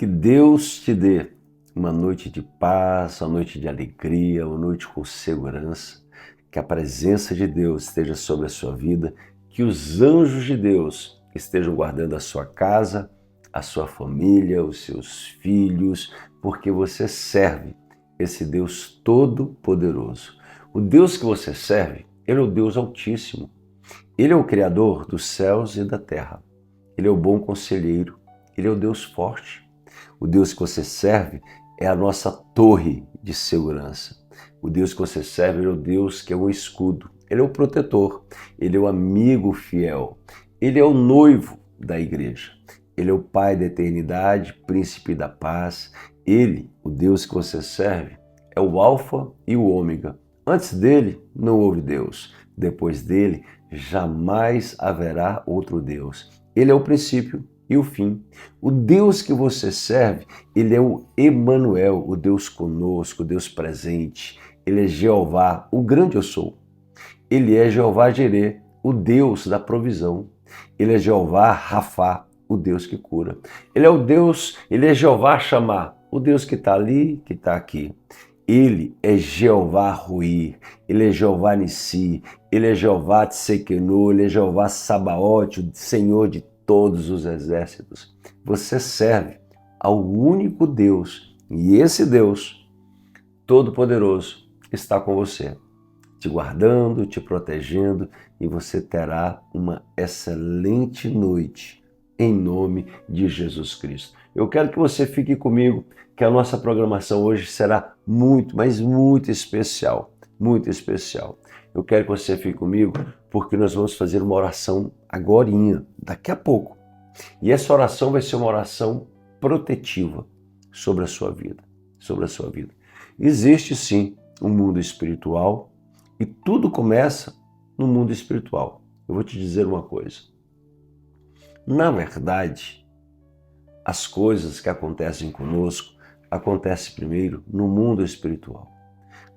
Que Deus te dê uma noite de paz, uma noite de alegria, uma noite com segurança. Que a presença de Deus esteja sobre a sua vida, que os anjos de Deus estejam guardando a sua casa, a sua família, os seus filhos, porque você serve esse Deus todo-poderoso. O Deus que você serve, Ele é o Deus Altíssimo. Ele é o Criador dos céus e da terra. Ele é o bom conselheiro. Ele é o Deus forte. O Deus que você serve é a nossa torre de segurança. O Deus que você serve é o Deus que é o escudo. Ele é o protetor. Ele é o amigo fiel. Ele é o noivo da igreja. Ele é o Pai da eternidade, príncipe da paz. Ele, o Deus que você serve, é o Alfa e o Ômega. Antes dele não houve Deus. Depois dele jamais haverá outro Deus. Ele é o princípio e o fim. O Deus que você serve, ele é o Emanuel, o Deus conosco, o Deus presente. Ele é Jeová, o grande eu sou. Ele é Jeová Jirê, o Deus da provisão. Ele é Jeová Rafá, o Deus que cura. Ele é o Deus, ele é Jeová Chamar, o Deus que está ali, que está aqui. Ele é Jeová Ruí, ele é Jeová Nissi, ele é Jeová Tsequenu, ele é Jeová Sabaote, o Senhor de todos os exércitos. Você serve ao único Deus e esse Deus Todo-Poderoso está com você, te guardando, te protegendo e você terá uma excelente noite em nome de Jesus Cristo. Eu quero que você fique comigo, que a nossa programação hoje será muito, mas muito especial, muito especial. Eu quero que você fique comigo porque nós vamos fazer uma oração agorinha, daqui a pouco. E essa oração vai ser uma oração protetiva sobre a sua vida, sobre a sua vida. Existe sim um mundo espiritual e tudo começa no mundo espiritual. Eu vou te dizer uma coisa. Na verdade, as coisas que acontecem conosco acontecem primeiro no mundo espiritual.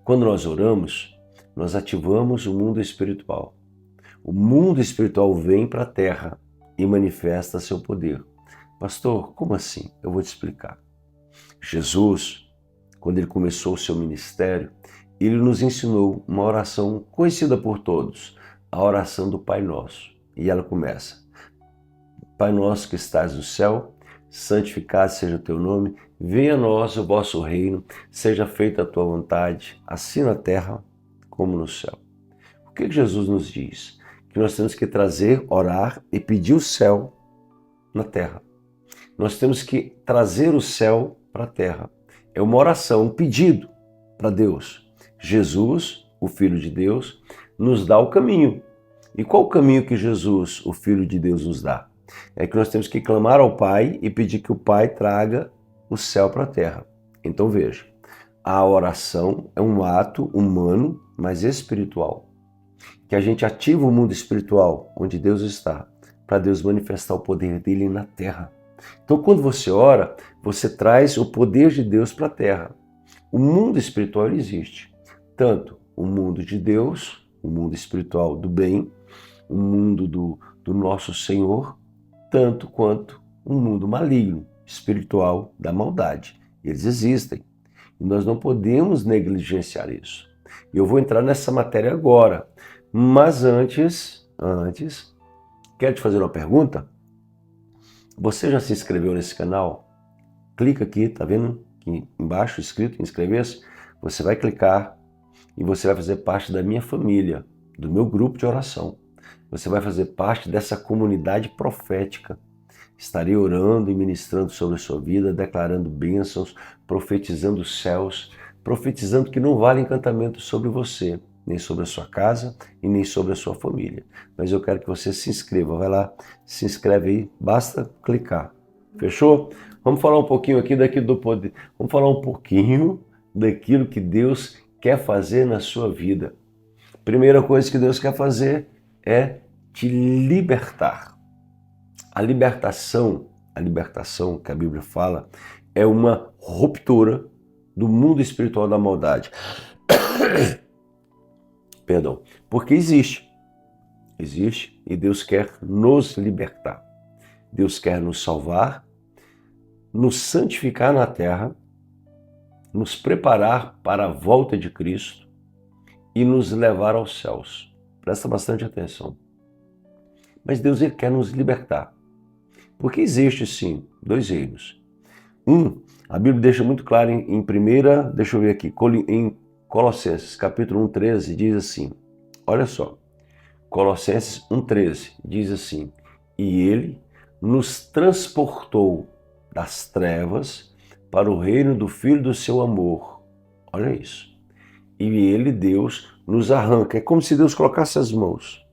Quando nós oramos, nós ativamos o mundo espiritual. O mundo espiritual vem para a terra e manifesta seu poder. Pastor, como assim? Eu vou te explicar. Jesus, quando ele começou o seu ministério, ele nos ensinou uma oração conhecida por todos, a oração do Pai Nosso. E ela começa: Pai nosso que estás no céu, santificado seja o teu nome, venha a nós o vosso reino, seja feita a tua vontade, assim na terra como no céu. O que Jesus nos diz? Que nós temos que trazer, orar e pedir o céu na terra. Nós temos que trazer o céu para a terra. É uma oração, um pedido para Deus. Jesus, o Filho de Deus, nos dá o caminho. E qual o caminho que Jesus, o Filho de Deus, nos dá? É que nós temos que clamar ao Pai e pedir que o Pai traga o céu para a terra. Então veja, a oração é um ato humano, mas espiritual. Que a gente ativa o mundo espiritual, onde Deus está, para Deus manifestar o poder dele na terra. Então quando você ora, você traz o poder de Deus para a terra. O mundo espiritual existe. Tanto o mundo de Deus, o mundo espiritual do bem, o mundo do nosso Senhor, tanto quanto um mundo maligno, espiritual da maldade. Eles existem e nós não podemos negligenciar isso. Eu vou entrar nessa matéria agora, mas antes, quero te fazer uma pergunta. Você já se inscreveu nesse canal? Clica aqui, tá vendo aqui embaixo escrito inscrever-se? Você vai clicar e você vai fazer parte da minha família, do meu grupo de oração. Você vai fazer parte dessa comunidade profética. Estarei orando e ministrando sobre a sua vida, declarando bênçãos, profetizando os céus, profetizando que não vale encantamento sobre você, nem sobre a ssua casa e nem sobre a sua família. Mas eu quero que você se inscreva. Vai lá, se inscreve aí, basta clicar. Fechou? Vamos falar um pouquinho aqui daquilo do poder. Vamos falar um pouquinho daquilo que Deus quer fazer na sua vida. Primeira coisa que Deus quer fazer é te libertar. A libertação que a Bíblia fala é uma ruptura do mundo espiritual da maldade. Perdão, porque existe e Deus quer nos libertar. Deus quer nos salvar nos santificar na terra, nos preparar para a volta de Cristo e nos levar aos céus. Presta bastante atenção. Mas Deus ele quer nos libertar. Porque existe sim dois reinos. A Bíblia deixa muito claro em primeira, deixa eu ver aqui, em Colossenses capítulo 1:13 diz assim, olha só, Colossenses 1:13 diz assim, e ele nos transportou das trevas para o reino do Filho do seu amor. Olha isso. E ele, Deus, nos arranca. É como se Deus colocasse as mãos.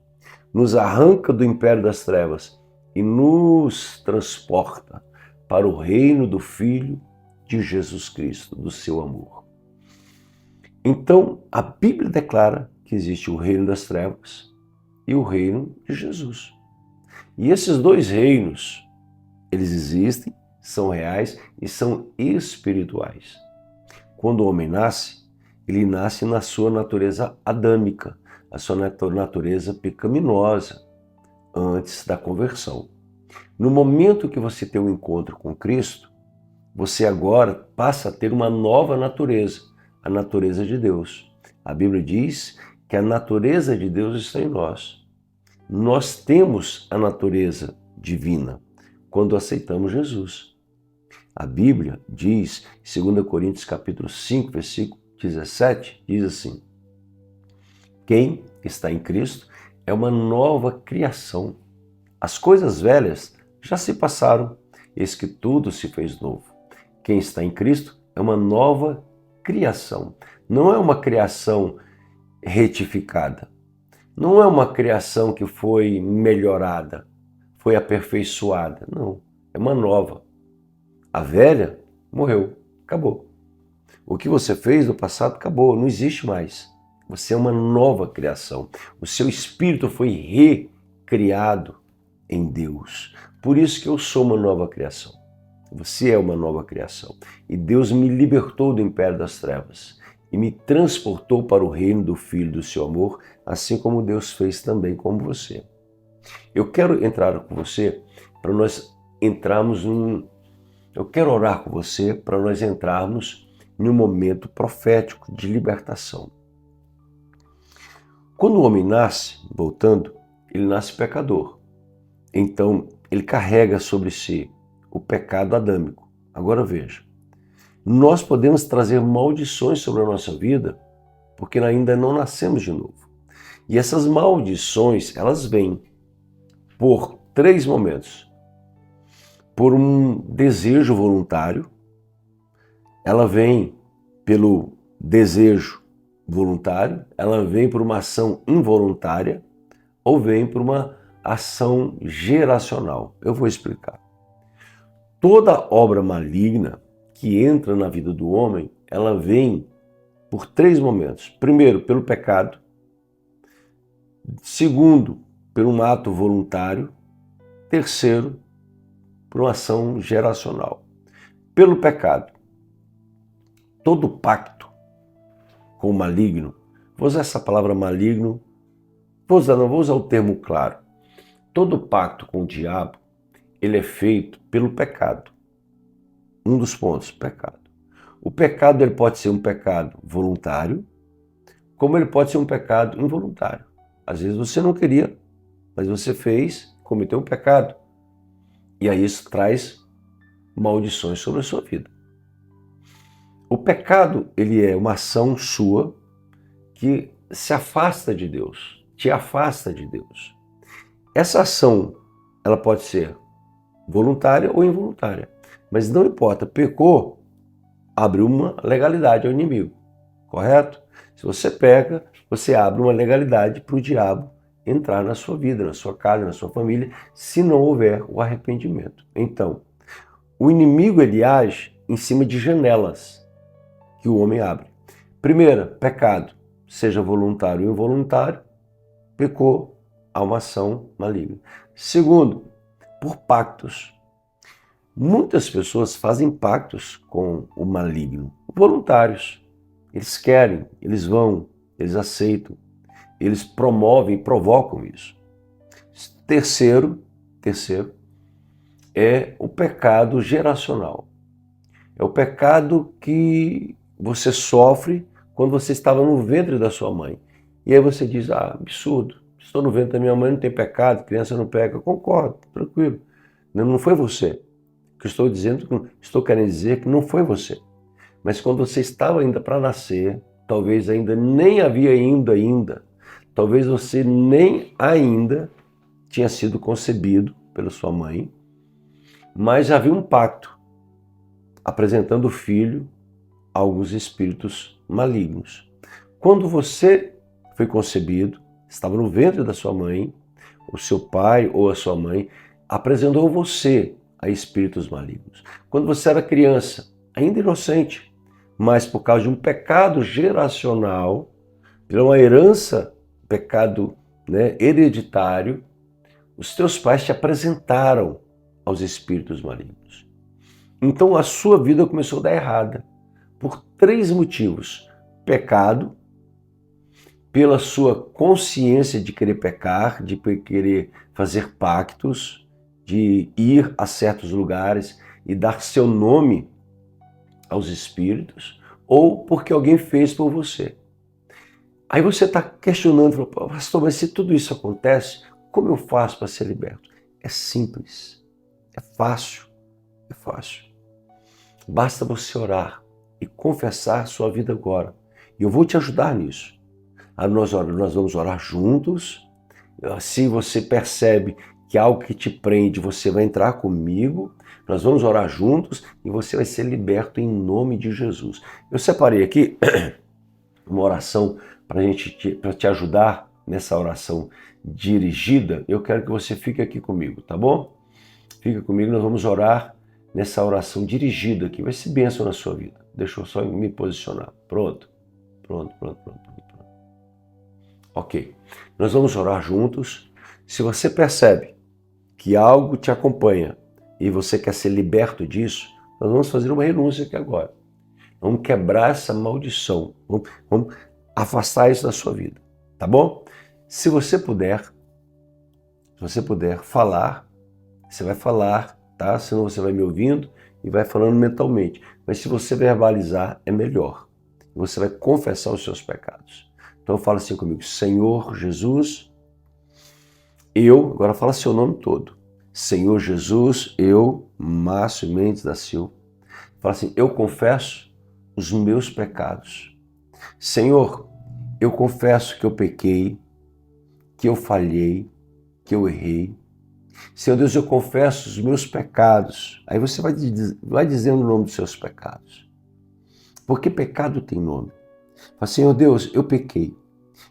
Nos arranca do império das trevas e nos transporta para o reino do Filho de Jesus Cristo, do seu amor. Então, a Bíblia declara que existe o reino das trevas e o reino de Jesus. E esses dois reinos, eles existem, são reais e são espirituais. Quando o homem nasce, ele nasce na sua natureza adâmica, a sua natureza pecaminosa, antes da conversão. No momento que você tem um encontro com Cristo, você agora passa a ter uma nova natureza, a natureza de Deus. A Bíblia diz que a natureza de Deus está em nós. Nós temos a natureza divina quando aceitamos Jesus. A Bíblia diz, em 2 Coríntios capítulo 5, versículo 17, diz assim, quem está em Cristo é uma nova criação. As coisas velhas já se passaram, eis que tudo se fez novo. Quem está em Cristo é uma nova criação. Não é uma criação retificada. Não é uma criação que foi melhorada, foi aperfeiçoada. Não, é uma nova. A velha morreu, acabou. O que você fez no passado acabou, não existe mais. Você é uma nova criação. O seu espírito foi recriado em Deus. Por isso que eu sou uma nova criação. Você é uma nova criação. E Deus me libertou do império das trevas e me transportou para o reino do Filho do seu amor, assim como Deus fez também com você. Eu quero entrar com você para nós entrarmos Eu quero orar com você para nós entrarmos em um momento profético de libertação. Quando o homem nasce, voltando, ele nasce pecador. Então, ele carrega sobre si o pecado adâmico. Agora veja, nós podemos trazer maldições sobre a nossa vida porque ainda não nascemos de novo. E essas maldições, elas vêm por 3 momentos. Por um desejo voluntário, ela vem pelo desejo voluntário, ela vem por uma ação involuntária ou vem por uma ação geracional. Eu vou explicar. Toda obra maligna que entra na vida do homem, ela vem por 3 momentos. Primeiro, pelo pecado. Segundo, por um ato voluntário. Terceiro, por uma ação geracional. Pelo pecado. Todo pacto com o maligno, vou usar essa palavra maligno, não vou usar o termo claro. Todo pacto com o diabo, ele é feito pelo pecado. Um dos pontos, pecado. O pecado ele pode ser um pecado voluntário, como ele pode ser um pecado involuntário. Às vezes você não queria, mas você fez, cometeu um pecado. E aí isso traz maldições sobre a sua vida. O pecado, ele é uma ação sua que se afasta de Deus, te afasta de Deus. Essa ação, ela pode ser voluntária ou involuntária, mas não importa, pecou, abre uma legalidade ao inimigo, correto? Se você peca, você abre uma legalidade para o diabo entrar na sua vida, na sua casa, na sua família, se não houver o arrependimento. Então, o inimigo ele age em cima de janelas que o homem abre. Primeira, pecado, seja voluntário ou involuntário, pecou, há uma ação maligna. Segundo, por pactos. Muitas pessoas fazem pactos com o maligno, voluntários. Eles querem, eles vão, eles aceitam, eles promovem, provocam isso. Terceiro é o pecado geracional. É o pecado que você sofre quando você estava no ventre da sua mãe. E aí você diz, absurdo, estou no ventre da minha mãe, não tem pecado, criança não peca. Eu concordo, tranquilo. Não foi você. O que eu estou dizendo, estou querendo dizer que não foi você. Mas quando você estava ainda para nascer, talvez ainda nem havia ido ainda, talvez você nem ainda tinha sido concebido pela sua mãe, mas havia um pacto apresentando o filho a alguns espíritos malignos. Quando você foi concebido, estava no ventre da sua mãe, o seu pai ou a sua mãe apresentou você a espíritos malignos. Quando você era criança, ainda inocente, mas por causa de um pecado geracional, de uma herança, pecado hereditário, os teus pais te apresentaram aos espíritos malignos. Então a sua vida começou a dar errada, por 3 motivos. Pecado, pela sua consciência de querer pecar, de querer fazer pactos, de ir a certos lugares e dar seu nome aos espíritos, ou porque alguém fez por você. Aí você está questionando, pastor, mas se tudo isso acontece, como eu faço para ser liberto? É simples, é fácil, é fácil. Basta você orar e confessar sua vida agora. E eu vou te ajudar nisso. Nós vamos orar juntos. Se você percebe que algo que te prende, você vai entrar comigo. Nós vamos orar juntos e você vai ser liberto em nome de Jesus. Eu separei aqui uma oração para te ajudar nessa oração dirigida. Eu quero que você fique aqui comigo, tá bom? Fica comigo, nós vamos orar nessa oração dirigida que vai ser bênção na sua vida. Deixa eu só me posicionar. Pronto. Ok. Nós vamos orar juntos. Se você percebe que algo te acompanha e você quer ser liberto disso, nós vamos fazer uma renúncia aqui agora. Vamos quebrar essa maldição. Vamos afastar isso da sua vida. Tá bom? Se você puder falar, você vai falar, tá? Senão você vai me ouvindo e vai falando mentalmente. Mas se você verbalizar, é melhor. Você vai confessar os seus pecados. Então fala assim comigo, Senhor Jesus, agora fala seu nome todo. Senhor Jesus, Márcio Mendes da Silva. Fala assim, eu confesso os meus pecados. Senhor, eu confesso que eu pequei, que eu falhei, que eu errei. Senhor Deus, eu confesso os meus pecados. Aí você vai dizendo o nome dos seus pecados. Porque pecado tem nome. Fala, Senhor Deus, eu pequei.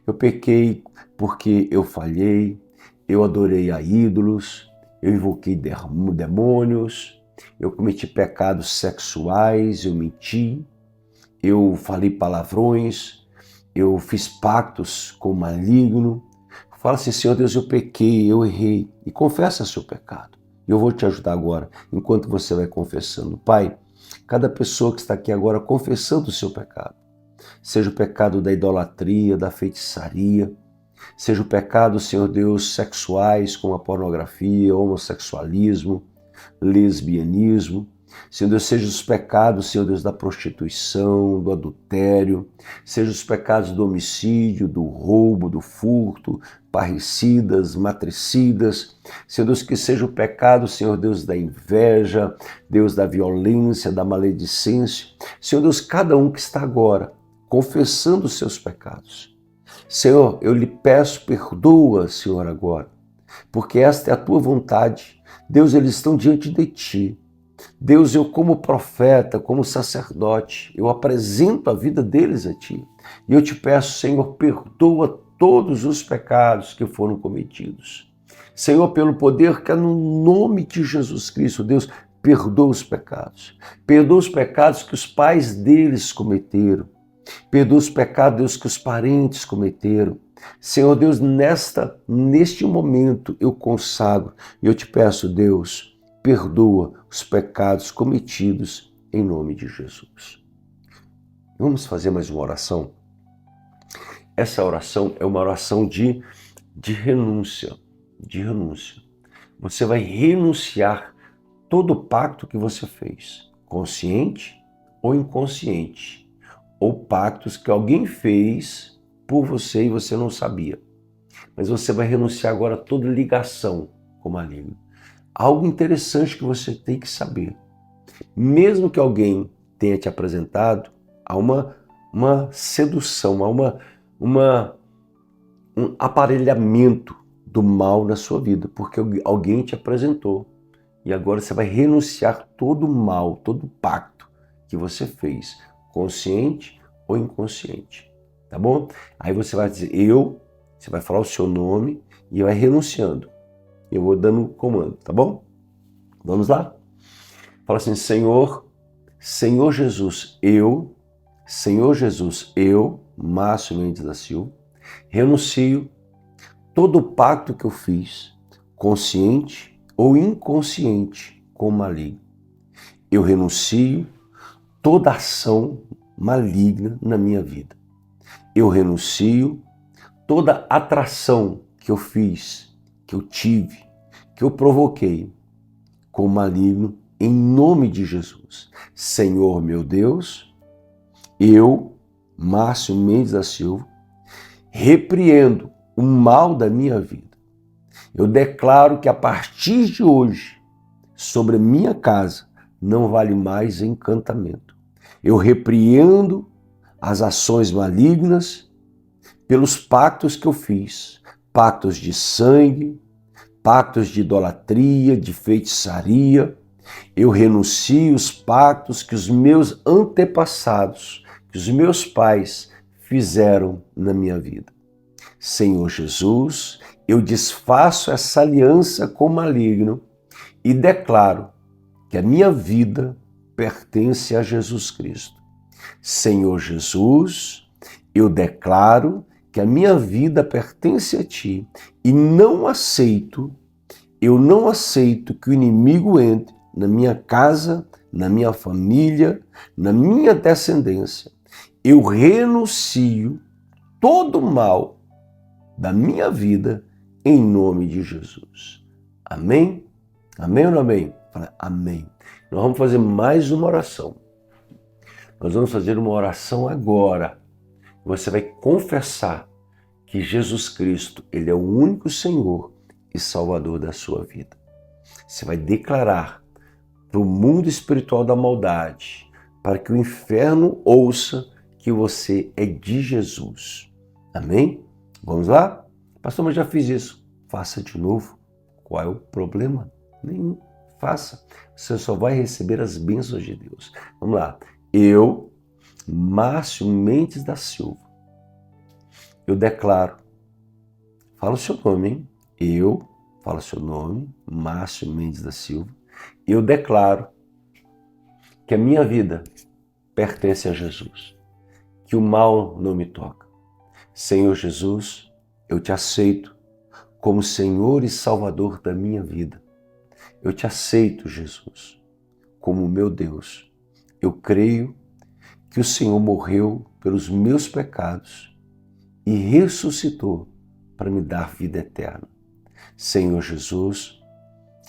Eu pequei porque eu falhei, eu adorei a ídolos, eu invoquei demônios, eu cometi pecados sexuais, eu menti, eu falei palavrões, eu fiz pactos com o maligno. Fala assim, Senhor Deus, eu pequei, eu errei. E confessa seu pecado. Eu vou te ajudar agora, enquanto você vai confessando. Pai, cada pessoa que está aqui agora confessando o seu pecado, seja o pecado da idolatria, da feitiçaria, seja o pecado, Senhor Deus, sexuais, como a pornografia, homossexualismo, lesbianismo, Senhor Deus, seja os pecados, Senhor Deus, da prostituição, do adultério, seja os pecados do homicídio, do roubo, do furto, parricidas, matricidas, Senhor Deus, que seja o pecado, Senhor Deus, da inveja, Deus da violência, da maledicência, Senhor Deus, cada um que está agora confessando os seus pecados. Senhor, eu lhe peço, perdoa, Senhor, agora, porque esta é a tua vontade. Deus, eles estão diante de ti. Deus, eu como profeta, como sacerdote, eu apresento a vida deles a ti. E eu te peço, Senhor, perdoa todos os pecados que foram cometidos. Senhor, pelo poder que é no nome de Jesus Cristo, Deus, perdoa os pecados. Perdoa os pecados que os pais deles cometeram. Perdoa os pecados, Deus, que os parentes cometeram. Senhor Deus, neste momento eu consagro e eu te peço, Deus, perdoa os pecados cometidos em nome de Jesus. Vamos fazer mais uma oração? Essa oração é uma oração de renúncia, Você vai renunciar todo o pacto que você fez, consciente ou inconsciente, ou pactos que alguém fez por você e você não sabia. Mas você vai renunciar agora a toda ligação com o maligno. Algo interessante que você tem que saber. Mesmo que alguém tenha te apresentado, há uma sedução, há um aparelhamento do mal na sua vida, porque alguém te apresentou. E agora você vai renunciar todo o mal, todo o pacto que você fez, consciente ou inconsciente, tá bom? Aí você vai dizer você vai falar o seu nome e vai renunciando. Eu vou dando comando, tá bom? Vamos lá? Fala assim, Senhor Jesus, Márcio Mendes da Silva, renuncio todo o pacto que eu fiz, consciente ou inconsciente, com o maligno. Eu renuncio toda ação maligna na minha vida. Eu renuncio toda atração que eu fiz, que eu tive, que eu provoquei com o maligno, em nome de Jesus. Senhor meu Deus, eu, Márcio Mendes da Silva, repreendo o mal da minha vida. Eu declaro que a partir de hoje, sobre a minha casa, não vale mais encantamento. Eu repreendo as ações malignas pelos pactos que eu fiz, pactos de sangue, pactos de idolatria, de feitiçaria. Eu renuncio os pactos que os meus antepassados, que os meus pais fizeram na minha vida. Senhor Jesus, eu desfaço essa aliança com o maligno e declaro que a minha vida pertence a Jesus Cristo. Senhor Jesus, eu declaro que a minha vida pertence a Ti e eu não aceito que o inimigo entre na minha casa, na minha família, na minha descendência. Eu renuncio todo o mal da minha vida em nome de Jesus. Amém? Amém ou não amém? Fala, amém. Nós vamos fazer mais uma oração. Nós vamos fazer uma oração agora. Você vai confessar que Jesus Cristo, Ele é o único Senhor e Salvador da sua vida. Você vai declarar para o mundo espiritual da maldade, para que o inferno ouça que você é de Jesus. Amém? Vamos lá? Pastor, mas já fiz isso. Faça de novo. Qual é o problema? Nenhum. Faça. Você só vai receber as bênçãos de Deus. Vamos lá. Eu, Márcio Mendes da Silva, eu declaro, fala o seu nome, hein? Fala o seu nome, Márcio Mendes da Silva, eu declaro que a minha vida pertence a Jesus, que o mal não me toca. Senhor Jesus, eu te aceito como Senhor e Salvador da minha vida. Eu te aceito, Jesus, como meu Deus. Eu creio que o Senhor morreu pelos meus pecados e ressuscitou para me dar vida eterna. Senhor Jesus,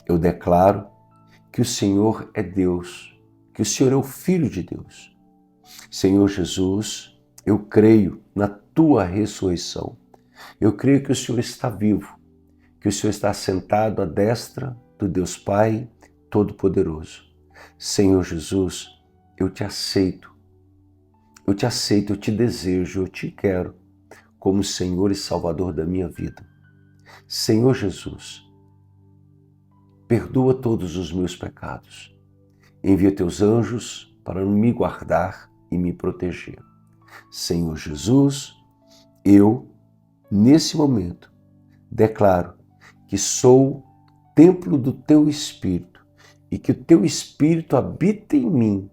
eu declaro que o Senhor é Deus, que o Senhor é o Filho de Deus. Senhor Jesus, eu creio na tua ressurreição. Eu creio que o Senhor está vivo, que o Senhor está sentado à destra do Deus Pai Todo-Poderoso. Senhor Jesus, eu te aceito, eu te desejo, eu te quero como Senhor e Salvador da minha vida. Senhor Jesus, perdoa todos os meus pecados. Envia teus anjos para me guardar e me proteger. Senhor Jesus, eu, nesse momento, declaro que sou templo do teu Espírito e que o teu Espírito habita em mim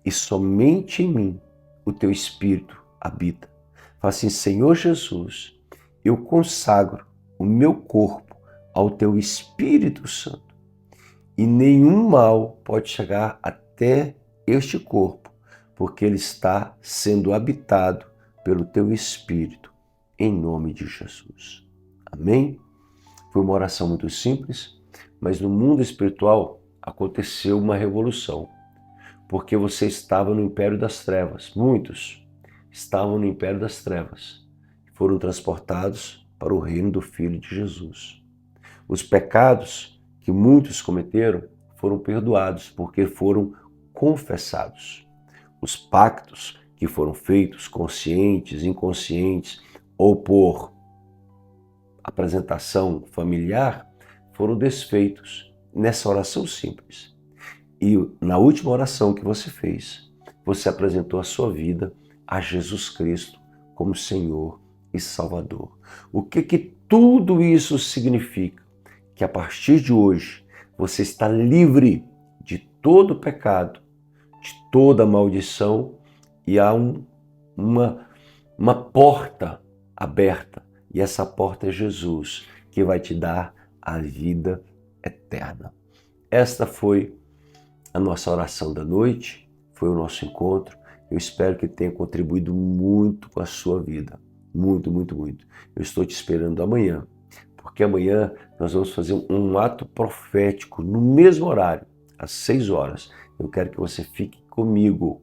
e somente em mim o teu Espírito habita. Fala assim, Senhor Jesus, eu consagro o meu corpo ao teu Espírito Santo e nenhum mal pode chegar até este corpo, porque ele está sendo habitado pelo teu Espírito, em nome de Jesus. Amém? Foi uma oração muito simples, mas no mundo espiritual aconteceu uma revolução. porque você estava no império das trevas. Muitos estavam no império das trevas. Foram transportados para o reino do Filho de Jesus. Os pecados que muitos cometeram foram perdoados porque foram confessados. Os pactos que foram feitos, conscientes, inconscientes, ou por apresentação familiar, foram desfeitos nessa oração simples. E na última oração que você fez, você apresentou a sua vida a Jesus Cristo como Senhor e Salvador. O que tudo isso significa? Que a partir de hoje você está livre de todo pecado, de toda maldição, e há uma porta aberta, e essa porta é Jesus, que vai te dar a vida eterna. Esta foi a nossa oração da noite, foi o nosso encontro. Eu espero que tenha contribuído muito com a sua vida. Muito, muito, muito. Eu estou te esperando amanhã, porque amanhã nós vamos fazer um ato profético no mesmo horário, às 6 horas. Eu quero que você fique comigo,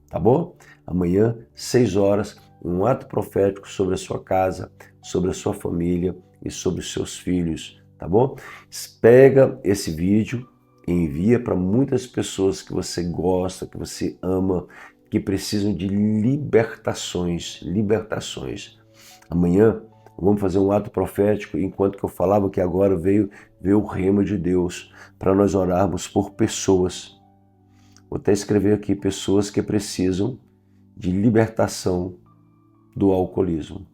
tá bom? Amanhã, 6 horas, um ato profético sobre a sua casa, sobre a sua família e sobre os seus filhos, tá bom? Pega esse vídeo e envia para muitas pessoas que você gosta, que você ama, que precisam de libertações. Amanhã vamos fazer um ato profético, enquanto que eu falava que agora veio o rema de Deus, para nós orarmos por pessoas. Vou até escrever aqui, pessoas que precisam de libertação do alcoolismo.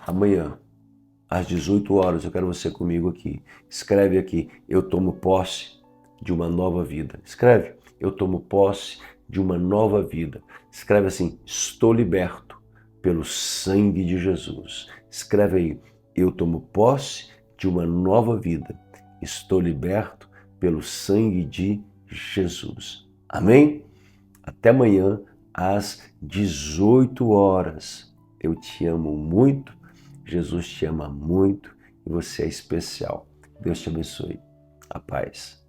Amanhã, às 18 horas, eu quero você comigo aqui. Escreve aqui, eu tomo posse de uma nova vida. Escreve, eu tomo posse de uma nova vida. Escreve assim, estou liberto pelo sangue de Jesus. Escreve aí, eu tomo posse de uma nova vida. Estou liberto pelo sangue de Jesus. Amém? Até amanhã, às 18 horas. Eu te amo muito, Jesus te ama muito e você é especial. Deus te abençoe. A paz.